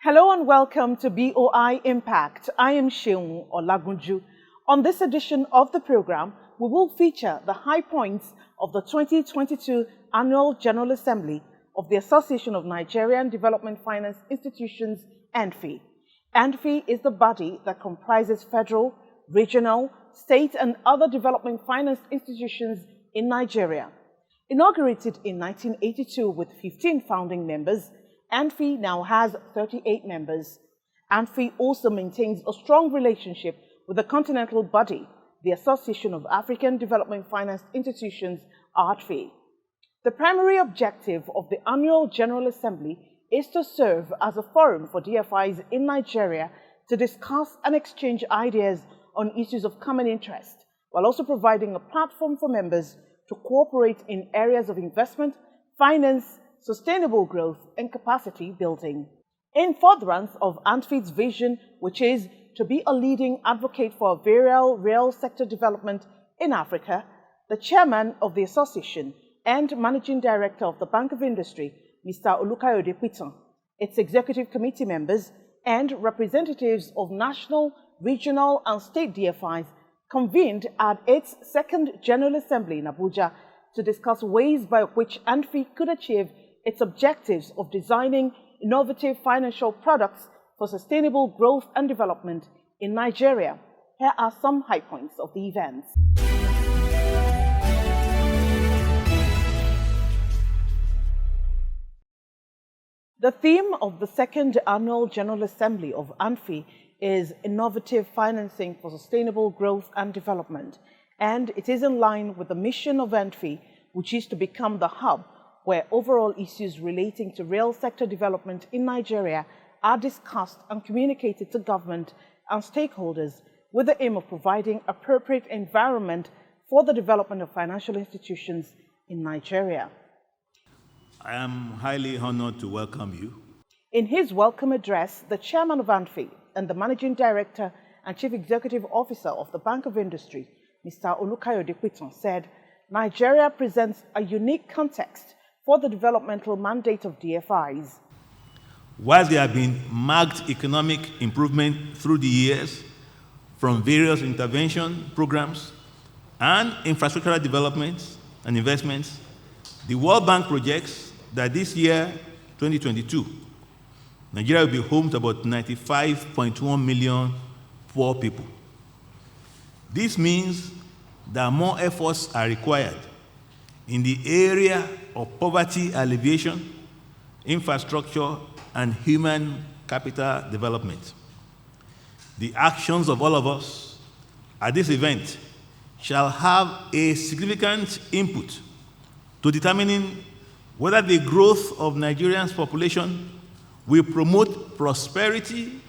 Hello and welcome to BOI Impact. I am Seun Olagunju. On this edition of the program, we will feature the high points of the 2022 Annual General Assembly of the Association of Nigerian Development Finance Institutions, Andfi. Andfi is the body that comprises federal, regional, state and other development finance institutions in Nigeria. Inaugurated in 1982 with 15 founding members, Andfi now has 38 members. Andfi also maintains a strong relationship with the continental body, the Association of African Development Finance Institutions, Andfi. The primary objective of the Annual General Assembly is to serve as a forum for DFIs in Nigeria to discuss and exchange ideas on issues of common interest, while also providing a platform for members to cooperate in areas of investment, finance, sustainable growth, and capacity building. In furtherance of Andfi's vision, which is to be a leading advocate for virile real sector development in Africa, the chairman of the association and managing director of the Bank of Industry, Mr. Olagunju, its executive committee members, and representatives of national, regional, and state DFIs convened at its second General Assembly in Abuja to discuss ways by which Andfi could achieve its objectives of designing innovative financial products for sustainable growth and development in Nigeria. Here are some high points of the event. The theme of the second Annual General Assembly of Andfi is Innovative Financing for Sustainable Growth and Development, and it is in line with the mission of Andfi, which is to become the hub where overall issues relating to real sector development in Nigeria are discussed and communicated to government and stakeholders with the aim of providing appropriate environment for the development of financial institutions in Nigeria. I am highly honored to welcome you. In his welcome address, the chairman of Andfi and the managing director and chief executive officer of the Bank of Industry, Mr. Olagunju, said, Nigeria presents a unique context for the developmental mandate of DFIs. While there have been marked economic improvement through the years from various intervention programs and infrastructural developments and investments, the World Bank projects that this year, 2022, Nigeria will be home to about 95.1 million poor people. This means that more efforts are required in the area of poverty alleviation, infrastructure, and human capital development. The actions of all of us at this event shall have a significant input to determining whether the growth of Nigeria's population will promote prosperity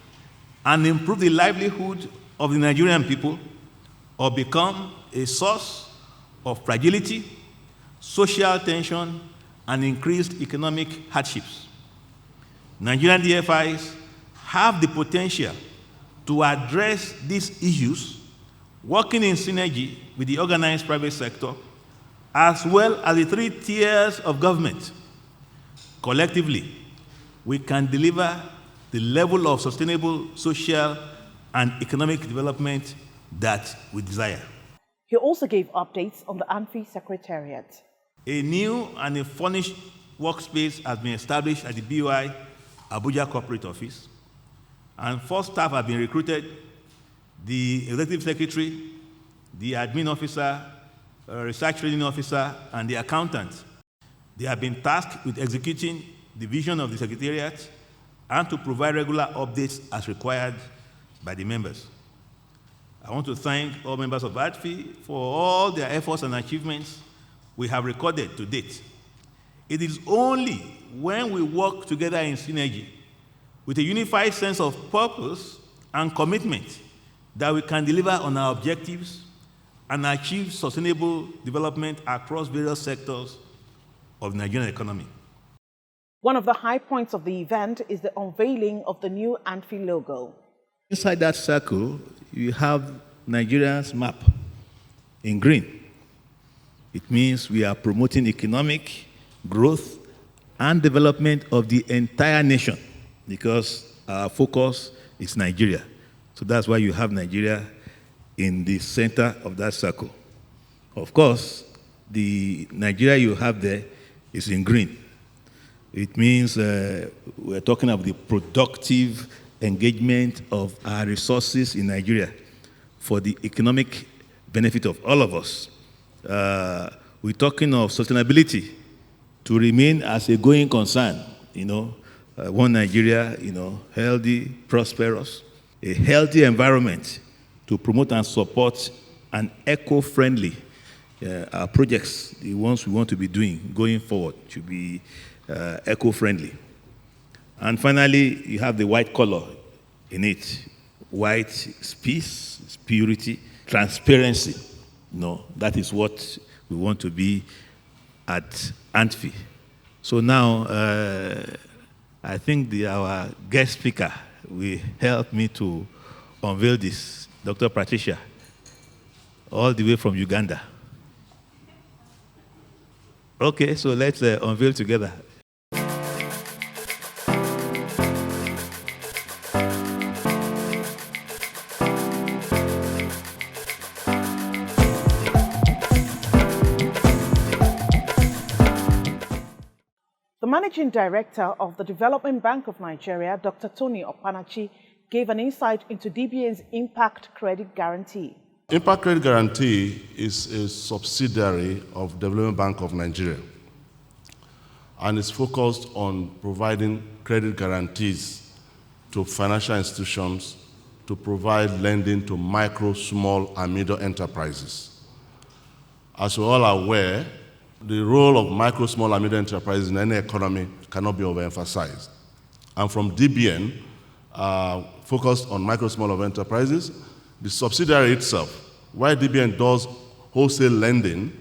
and improve the livelihood of the Nigerian people, or become a source of fragility, social tension, and increased economic hardships. Nigerian DFIs have the potential to address these issues, working in synergy with the organized private sector, as well as the three tiers of government. Collectively, we can deliver the level of sustainable social and economic development that we desire. He also gave updates on the Andfi Secretariat. A new and a furnished workspace has been established at the BOI Abuja Corporate Office, and 4 staff have been recruited: the Executive Secretary, the Admin Officer, Research Training Officer, and the Accountant. They have been tasked with executing the vision of the Secretariat and to provide regular updates as required by the members. I want to thank all members of Andfi for all their efforts and achievements we have recorded to date. It is only when we work together in synergy with a unified sense of purpose and commitment that we can deliver on our objectives and achieve sustainable development across various sectors of the Nigerian economy. One of the high points of the event is the unveiling of the new Andfi logo. Inside that circle, you have Nigeria's map in green. It means we are promoting economic growth and development of the entire nation, because our focus is Nigeria. So that's why you have Nigeria in the center of that circle. Of course, the Nigeria you have there is in green. It means we're talking about the productive engagement of our resources in Nigeria for the economic benefit of all of us. We're talking of sustainability to remain as a going concern, one Nigeria, healthy, prosperous, a healthy environment to promote and support an eco-friendly our projects, the ones we want to be doing going forward, should be eco-friendly. And finally, you have the white color in it. White is peace, is purity, transparency. That is what we want to be at Andfi. So now, I think our guest speaker will help me to unveil this, Dr. Patricia, all the way from Uganda. Okay, so let's unveil together. The Managing Director of the Development Bank of Nigeria, Dr. Tony Opanachi, gave an insight into DBN's Impact Credit Guarantee. Impact Credit Guarantee is a subsidiary of Development Bank of Nigeria and is focused on providing credit guarantees to financial institutions to provide lending to micro, small, and medium enterprises. As we're all aware, the role of micro, small, and medium enterprises in any economy cannot be overemphasized. And from DBN, focused on micro, small enterprises, the subsidiary itself, while DBN does wholesale lending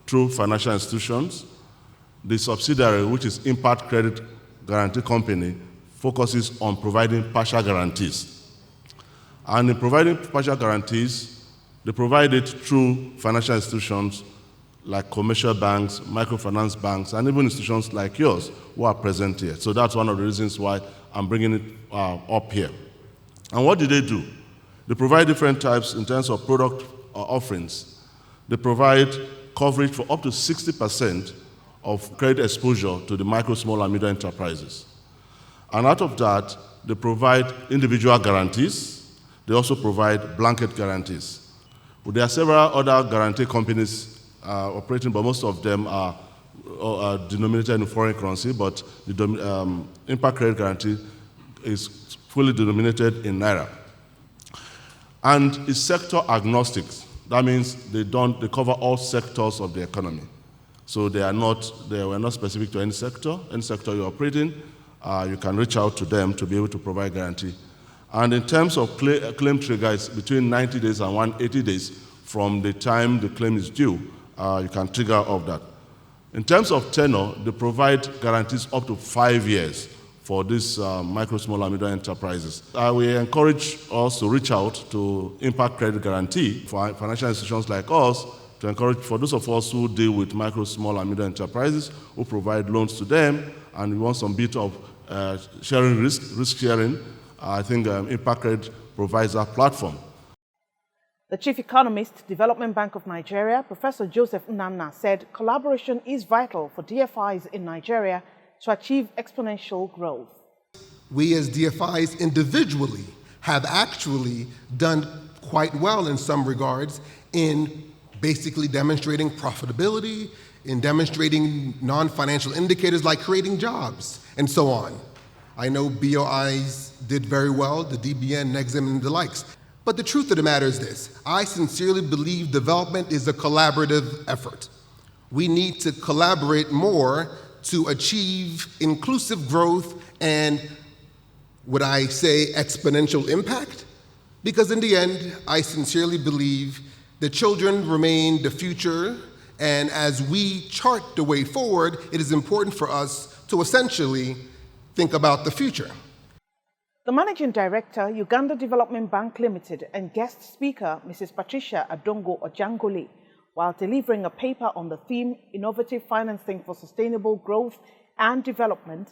through financial institutions, the subsidiary, which is Impact Credit Guarantee Company, focuses on providing partial guarantees. And in providing partial guarantees, they provide it through financial institutions like commercial banks, microfinance banks, and even institutions like yours who are present here. So that's one of the reasons why I'm bringing it up here. And what do they do? They provide different types in terms of product offerings. They provide coverage for up to 60% of credit exposure to the micro, small, and medium enterprises. And out of that, they provide individual guarantees. They also provide blanket guarantees. Well, there are several other guarantee companies operating, but most of them are denominated in foreign currency, but the Impact Credit Guarantee is fully denominated in Naira. And it's sector agnostic. That means they cover all sectors of the economy. So they were not specific to any sector you operate in. You can reach out to them to be able to provide guarantee. And in terms of claim trigger, it's between 90 days and 180 days from the time the claim is due. You can trigger off that. In terms of tenure, they provide guarantees up to 5 years for these micro, small, and medium enterprises. We encourage us to reach out to Impact Credit Guarantee for financial institutions like us, to encourage for those of us who deal with micro, small, and medium enterprises, who provide loans to them, and we want some bit of sharing risk sharing. I think Impact Credit provides that platform. The Chief Economist, Development Bank of Nigeria, Professor Joseph Nnanna, said collaboration is vital for DFIs in Nigeria to achieve exponential growth. We as DFIs individually have actually done quite well in some regards in basically demonstrating profitability, in demonstrating non-financial indicators like creating jobs, and so on. I know BOIs did very well, the DBN, NEXIM, and the likes. But the truth of the matter is this: I sincerely believe development is a collaborative effort. We need to collaborate more to achieve inclusive growth and, would I say, exponential impact? Because in the end, I sincerely believe the children remain the future, and as we chart the way forward, it is important for us to essentially think about the future. The Managing Director, Uganda Development Bank Limited, and guest speaker, Mrs. Patricia Adongo Ojangole, while delivering a paper on the theme Innovative Financing for Sustainable Growth and Development,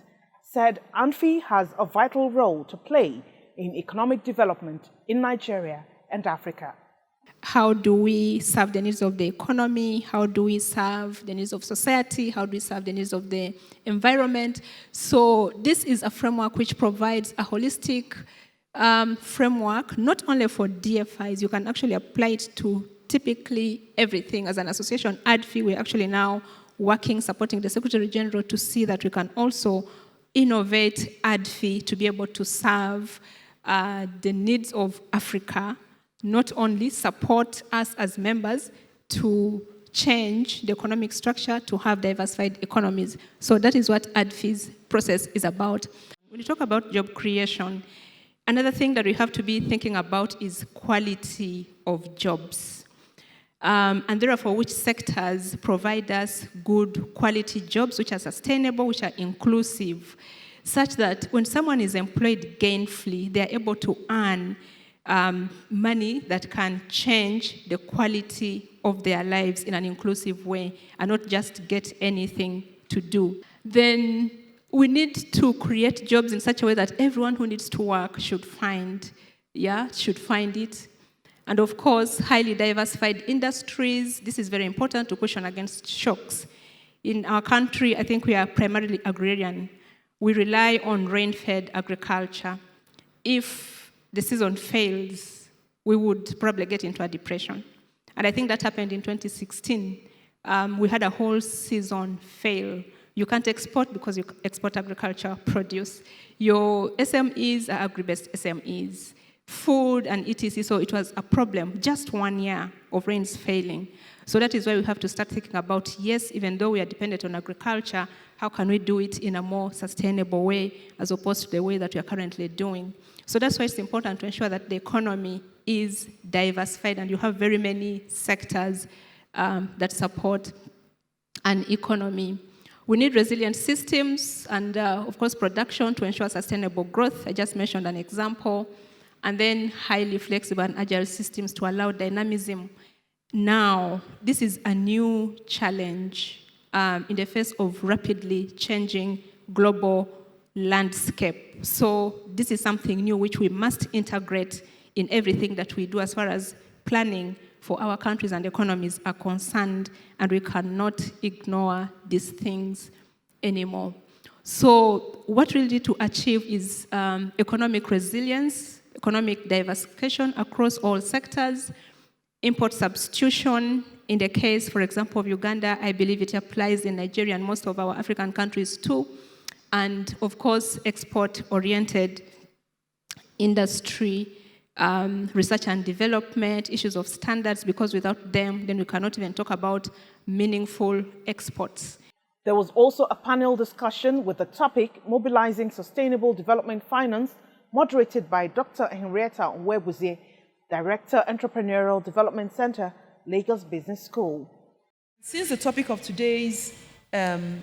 said Andfi has a vital role to play in economic development in Nigeria and Africa. How do we serve the needs of the economy? How do we serve the needs of society? How do we serve the needs of the environment? So this is a framework which provides a holistic framework, not only for DFIs. You can actually apply it to typically everything. As an association, Andfi, we're actually now working, supporting the Secretary General to see that we can also innovate Andfi to be able to serve the needs of Africa, not only support us as members to change the economic structure to have diversified economies. So that is what Andfi's process is about. When you talk about job creation, another thing that we have to be thinking about is quality of jobs. And therefore, which sectors provide us good quality jobs, which are sustainable, which are inclusive, such that when someone is employed gainfully, they are able to earn money that can change the quality of their lives in an inclusive way and not just get anything to do. Then we need to create jobs in such a way that everyone who needs to work should find it. And of course, highly diversified industries. This is very important to cushion against shocks. In our country, I think we are primarily agrarian. We rely on rain-fed agriculture. If the season fails, we would probably get into a depression. And I think that happened in 2016. We had a whole season fail. You can't export because you export agriculture produce. Your SMEs are agri-based SMEs, food and etc. So it was a problem, just 1 year of rains failing. So that is why we have to start thinking about, yes, even though we are dependent on agriculture, how can we do it in a more sustainable way as opposed to the way that we are currently doing? So that's why it's important to ensure that the economy is diversified and you have very many sectors that support an economy. We need resilient systems and, of course, production to ensure sustainable growth. I just mentioned an example. And then highly flexible and agile systems to allow dynamism. Now, this is a new challenge in the face of rapidly changing global landscape. So this is something new which we must integrate in everything that we do as far as planning for our countries and economies are concerned, and we cannot ignore these things anymore. So what we need to achieve is economic resilience, economic diversification across all sectors, import substitution. In the case, for example, of Uganda, I believe it applies in Nigeria and most of our African countries too. And of course, export-oriented industry, research and development, issues of standards, because without them, then we cannot even talk about meaningful exports. There was also a panel discussion with the topic Mobilizing Sustainable Development Finance, moderated by Dr. Henrietta Onwebuzie, Director, Entrepreneurial Development Center, Lagos Business School. Since the topic of today's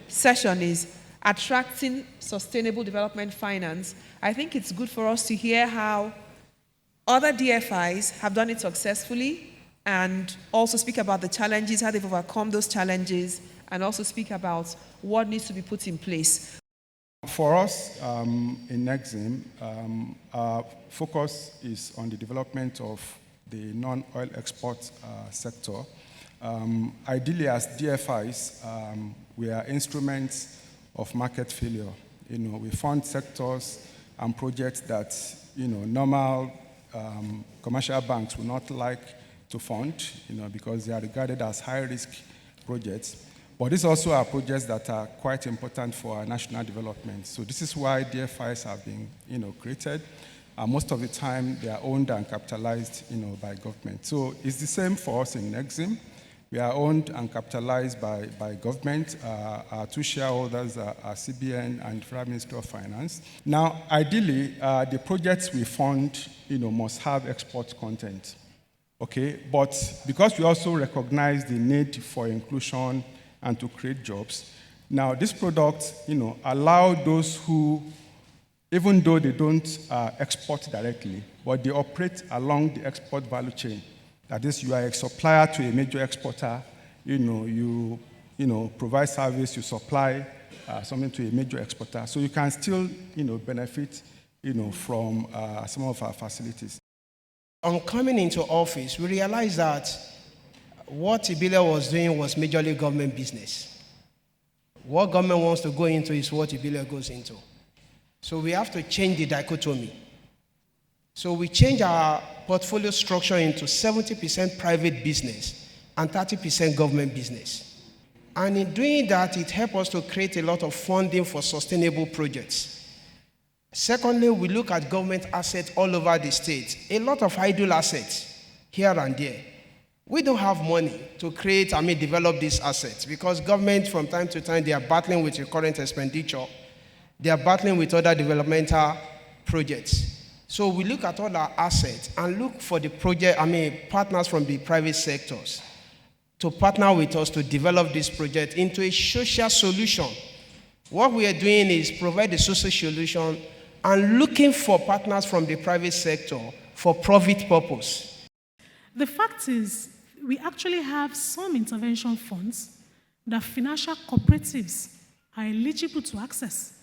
session is attracting sustainable development finance, I think it's good for us to hear how other DFIs have done it successfully and also speak about the challenges, how they've overcome those challenges, and also speak about what needs to be put in place. For us in Exim, our focus is on the development of the non-oil export sector. Ideally, as DFIs, we are instruments of market failure. We fund sectors and projects that normal commercial banks will not like to fund, because they are regarded as high-risk projects. But these also are projects that are quite important for our national development. So this is why DFIs have been, created. Most of the time, they are owned and capitalized, by government. So it's the same for us in Exim. We are owned and capitalized by government. Our two shareholders are CBN and Federal Ministry of Finance. Now, ideally, the projects we fund, must have export content. Okay, but because we also recognize the need for inclusion and to create jobs, now these products, allow those who, even though they don't export directly, but they operate along the export value chain. That is, you are a supplier to a major exporter, you provide service, you supply something to a major exporter. So you can still, benefit, from some of our facilities. On coming into office, we realized that what Ibile was doing was majorly government business. What government wants to go into is what Ibile goes into. So we have to change the dichotomy. So we change our portfolio structure into 70% private business and 30% government business. And in doing that, it helps us to create a lot of funding for sustainable projects. Secondly, we look at government assets all over the state, a lot of idle assets here and there. We don't have money to develop these assets because government from time to time, they are battling with recurrent expenditure. They are battling with other developmental projects. So we look at all our assets and look for the partners from the private sectors to partner with us to develop this project into a social solution. What we are doing is provide a social solution and looking for partners from the private sector for profit purpose. The fact is, we actually have some intervention funds that financial cooperatives are eligible to access.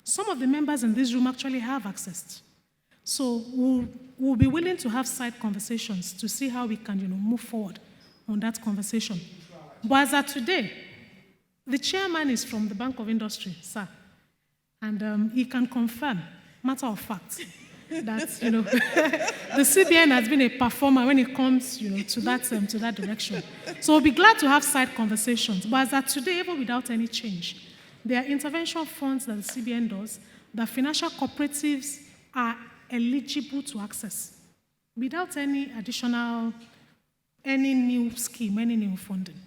Some of the members in this room actually have access. So we'll be willing to have side conversations to see how we can move forward on that conversation. But as of today, the chairman is from the Bank of Industry, sir. And he can confirm, matter of fact, that the CBN has been a performer when it comes to that direction. So we'll be glad to have side conversations. But as of today, even without any change, there are intervention funds that the CBN does that financial cooperatives are eligible to access without any additional, any new scheme, any new funding.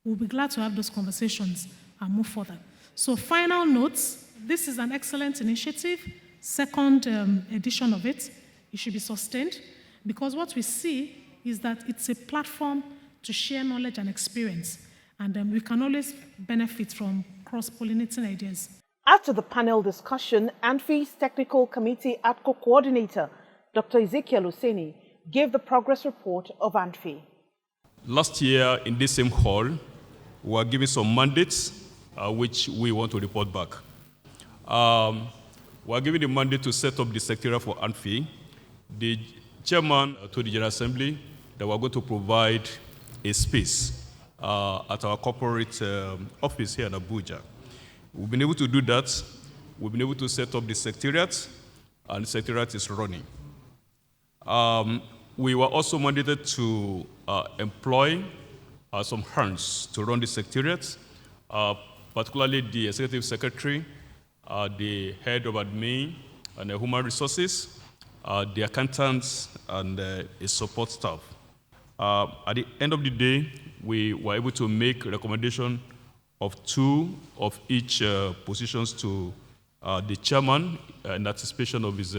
We'll be glad to have those conversations and move further. So final notes. This is an excellent initiative, second edition of it. It should be sustained because what we see is that it's a platform to share knowledge and experience, and we can always benefit from cross-pollinating ideas. After the panel discussion, Andfi's Technical Committee ATCO Coordinator, Dr. Ezekiel Oseni, gave the progress report of Andfi. Last year, in this same hall, we were given some mandates which we want to report back. We are given the mandate to set up the secretariat for Andfi. The chairman told the General Assembly that we are going to provide a space at our corporate office here in Abuja. We've been able to do that. We've been able to set up the secretariat, and the secretariat is running. We were also mandated to employ some hands to run the secretariat, particularly the executive secretary, the head of admin and the human resources, the accountants, and a support staff. At the end of the day, we were able to make a recommendation of 2 of each positions to the chairman in anticipation of his,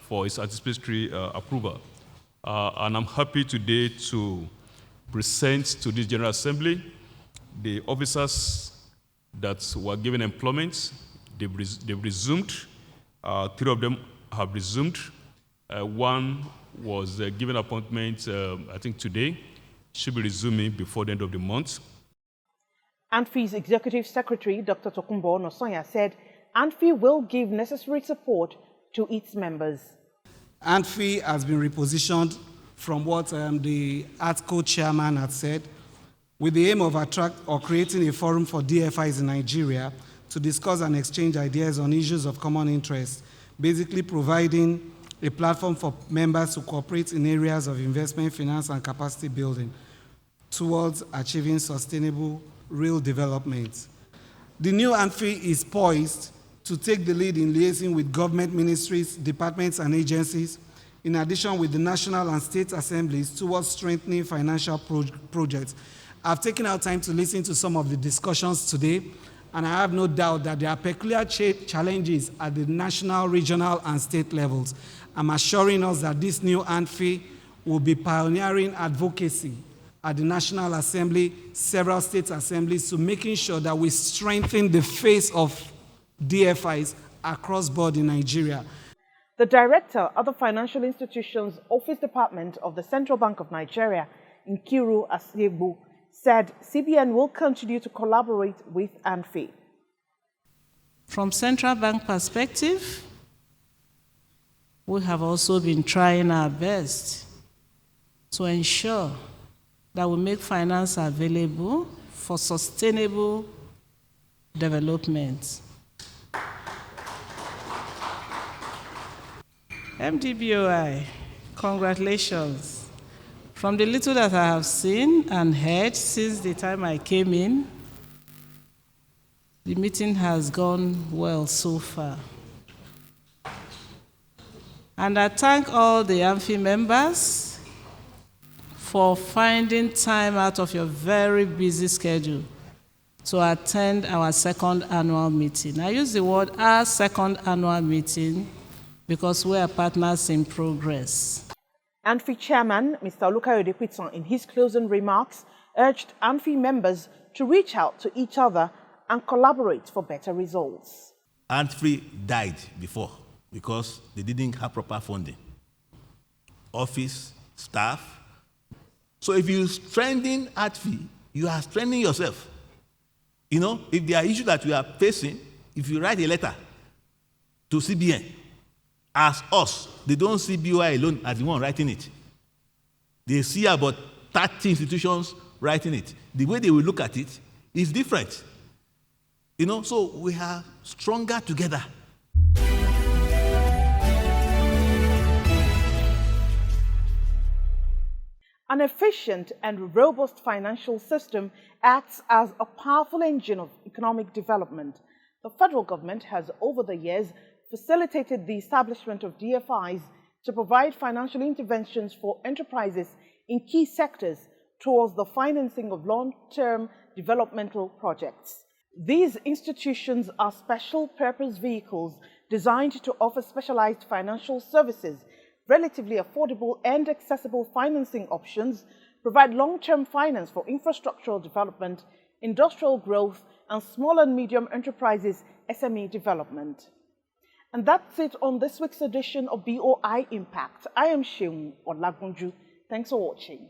for his anticipatory approval. And I'm happy today to present to the General Assembly the officers that were given employment. They've resumed. 3 of them have resumed. One was given appointment, I think today, should be resuming before the end of the month. Andfi's Executive Secretary, Dr. Tokunbo Nosonya, said Andfi will give necessary support to its members. Andfi has been repositioned from what the ATCO chairman had said, with the aim of creating a forum for DFIs in Nigeria to discuss and exchange ideas on issues of common interest, basically providing a platform for members to cooperate in areas of investment, finance, and capacity building towards achieving sustainable real development. The new Andfi is poised to take the lead in liaising with government ministries, departments, and agencies, in addition with the national and state assemblies towards strengthening financial projects. I've taken out time to listen to some of the discussions today, and I have no doubt that there are peculiar challenges at the national, regional, and state levels. I'm assuring us that this new Andfi will be pioneering advocacy at the National Assembly, several state assemblies, to making sure that we strengthen the face of DFIs across board in Nigeria. The Director of the Financial Institutions Office Department of the Central Bank of Nigeria, Nkiru Asiegbu, said CBN will continue to collaborate with Andfi. From central bank perspective, we have also been trying our best to ensure that we make finance available for sustainable development. MDBOI, congratulations. From the little that I have seen and heard since the time I came in, the meeting has gone well so far. And I thank all the Andfi members for finding time out of your very busy schedule to attend our second annual meeting. I use the word our second annual meeting because we are partners in progress. Andfi Chairman, Mr. Olukayode Pitson, in his closing remarks, urged Andfi members to reach out to each other and collaborate for better results. Andfi died before because they didn't have proper funding. Office, staff. So if you strengthen Andfi, you are strengthening yourself. You know, if there are issues that we are facing, if you write a letter to CBN, as us, they don't see BOI alone as the one writing it. They see about 30 institutions writing it. The way they will look at it is different. You know, so we are stronger together. An efficient and robust financial system acts as a powerful engine of economic development. The federal government has, over the years, facilitated the establishment of DFIs to provide financial interventions for enterprises in key sectors towards the financing of long-term developmental projects. These institutions are special purpose vehicles designed to offer specialized financial services, relatively affordable and accessible financing options, provide long-term finance for infrastructural development, industrial growth, and small and medium enterprises SME development. And that's it on this week's edition of BOI Impact. I am Seun Olagunju. Thanks for watching.